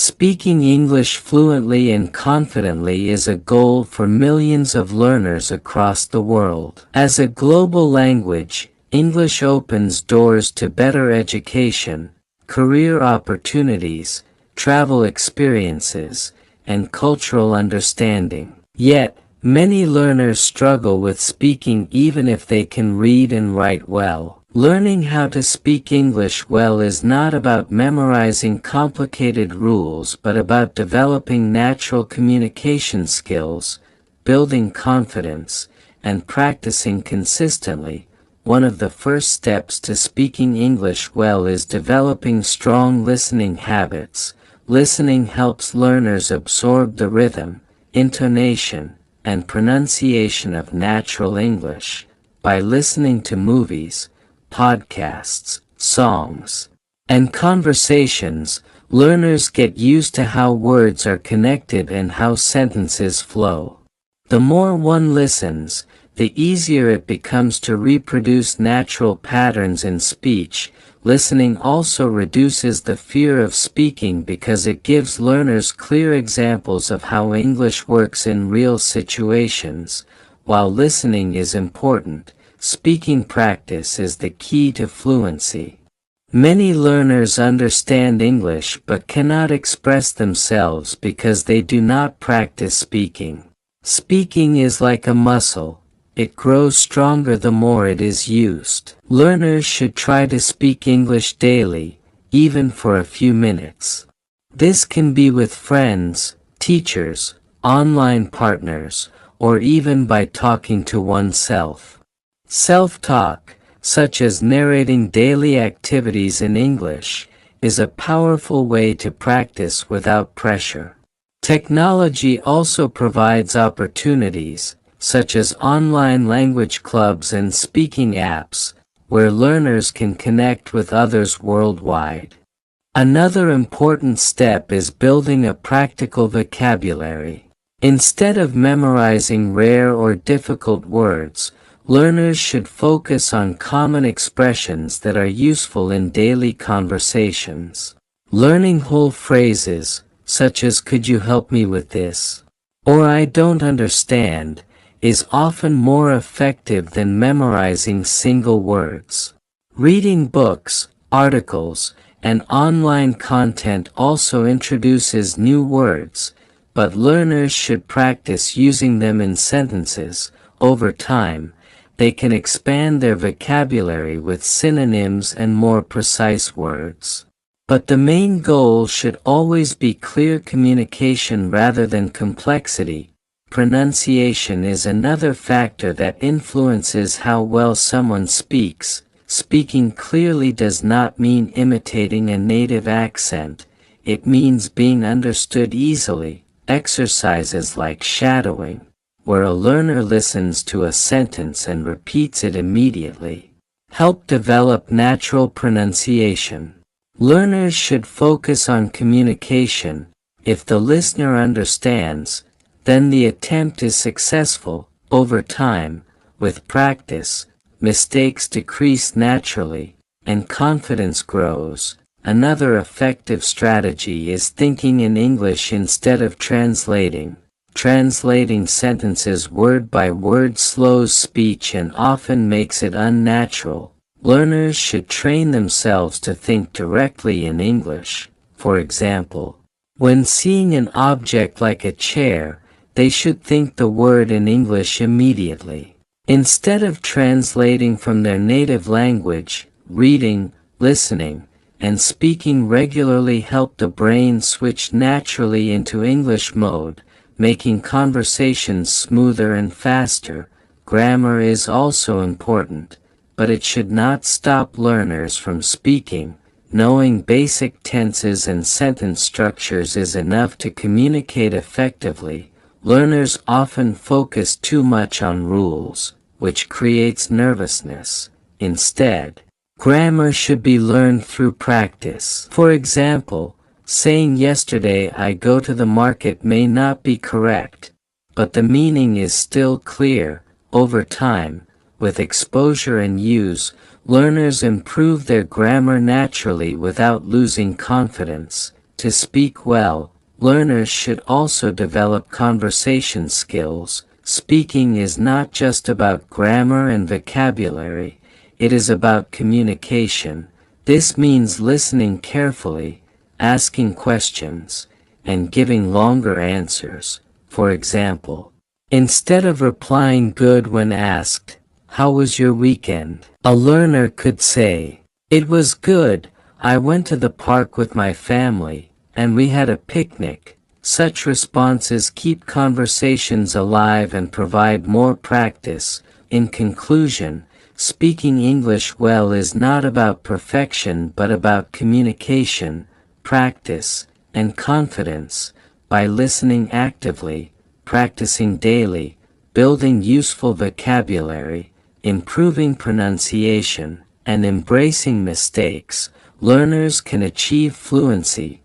Speaking English fluently and confidently is a goal for millions of learners across the world. As a global language, English opens doors to better education, career opportunities, travel experiences, and cultural understanding. Yet, many learners struggle with speaking even if they can read and write well. Learning how to speak English well is not about memorizing complicated rules but about developing natural communication skills, building confidence, and practicing consistently. One of the first steps to speaking English well is developing strong listening habits. Listening helps learners absorb the rhythm, intonation, and pronunciation of natural English. By listening to movies, podcasts, songs, and conversations, learners get used to how words are connected and how sentences flow. The more one listens, the easier it becomes to reproduce natural patterns in speech. Listening also reduces the fear of speaking because it gives learners clear examples of how English works in real situations. While listening is important, speaking practice is the key to fluency. Many learners understand English but cannot express themselves because they do not practice speaking. Speaking is like a muscle. It grows stronger the more it is used. Learners should try to speak English daily, even for a few minutes. This can be with friends, teachers, online partners, or even by talking to oneself. Self-talk, such as narrating daily activities in English, is a powerful way to practice without pressure. Technology also provides opportunities, such as online language clubs and speaking apps, where learners can connect with others worldwide. Another important step is building a practical vocabulary. Instead of memorizing rare or difficult words, learners should focus on common expressions that are useful in daily conversations. Learning whole phrases, such as "Could you help me with this?" or "I don't understand," is often more effective than memorizing single words. Reading books, articles, and online content also introduces new words, but learners should practice using them in sentences. Over time, they can expand their vocabulary with synonyms and more precise words. But the main goal should always be clear communication rather than complexity. Pronunciation is another factor that influences how well someone speaks. Speaking clearly does not mean imitating a native accent. It means being understood easily. Exercises like shadowing, where a learner listens to a sentence and repeats it immediately, help develop natural pronunciation. Learners should focus on communication. If the listener understands, then the attempt is successful. Over time, with practice, mistakes decrease naturally, and confidence grows. Another effective strategy is thinking in English instead of translating. Translating sentences word by word slows speech and often makes it unnatural. Learners should train themselves to think directly in English. For example, when seeing an object like a chair, they should think the word in English immediately. Instead of translating from their native language, reading, listening, and speaking regularly help the brain switch naturally into English mode, making conversations smoother and faster. Grammar is also important, but it should not stop learners from speaking. Knowing basic tenses and sentence structures is enough to communicate effectively. Learners often focus too much on rules, which creates nervousness. Instead, grammar should be learned through practice. For example, saying "Yesterday I go to the market" may not be correct, but the meaning is still clear. Over time, with exposure and use, learners improve their grammar naturally without losing confidence. To speak well, learners should also develop conversation skills. Speaking is not just about grammar and vocabulary, it is about communication. This means listening carefully, asking questions, and giving longer answers. For example, instead of replying good when asked, "How was your weekend?" a learner could say, "It was good. I went to the park with my family, and we had a picnic." Such responses keep conversations alive and provide more practice. In conclusion, speaking English well is not about perfection but about communication, practice, and confidence. By listening actively, practicing daily, building useful vocabulary, improving pronunciation, and embracing mistakes, learners can achieve fluency,